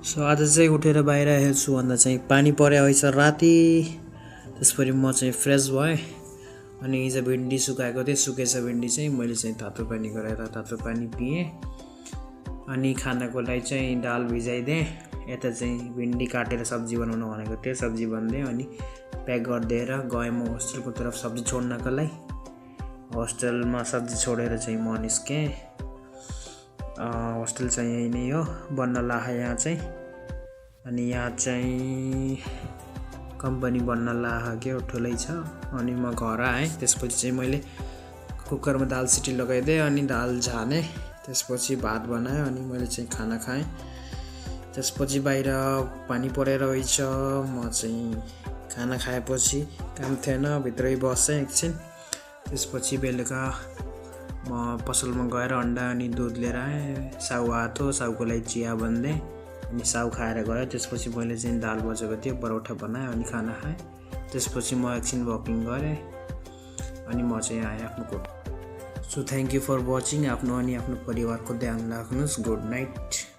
So आज चाहिँ उठेर बाहिर हेर्छु भन्दा चाहिँ पानी परे रहेछ राति। त्यसपछि म चाहिँ फ्रेस भएँ अनि हिजो भिन्डी सुकाएको थिएँ। सुकेछ भिन्डी चाहिँ मैले चाहिँ तातो पानी गराएर तातो पानी पिएँ अनि खानाको लागि चाहिँ दाल भिजाइदिएँ। यता चाहिँ भिन्डी काटेर सब्जी बनाउनु भनेको थिएँ, सब्जी बनिदिएँ अनि प्याक गरिदिएर गएँ म होस्टेलको तर्फ सब्जी छोड्नको लागि। होस्टेलमा सब्जी छोडेर चाहिँ म निस्केँ। होस्टेल चाहिँ यही नै हो, बन्न लाहा यहाँ चाहिँ। अनि यहाँ चाहिँ कम्पनी बन्न लाग्यो, ठुलै छ। अनि म घर आएँ। त्यसपछि चाहिँ मैले कुकरमा दाल सिटी लगाइदिएँ अनि दाल झाने। त्यसपछि भात बनाएँ अनि मैले चाहिँ खाना खाएँ। त्यसपछि बाहिर पानी परेर रहेछ। म चाहिँ खाना खाएपछि काम थिएन, भित्रै बसेँ एकछिन। त्यसपछि बेलुका म पसलमा गएर अन्डा अनि दुध लिएर आएँ। साउ आएको, साउको लागि चिया बनिदिएँ अनि साउ खाएर गयो। त्यसपछि मैले चाहिँ दाल बजेको थियो, परोठा बनाएँ अनि खाना खाएँ। त्यसपछि म एकछिन वकिङ गरेँ अनि म चाहिँ आएँ आफ्नो कोठा। So thank you for watching. आफ्नो अनि आफ्नो परिवारको ध्यान राख्नुहोस्। Good night.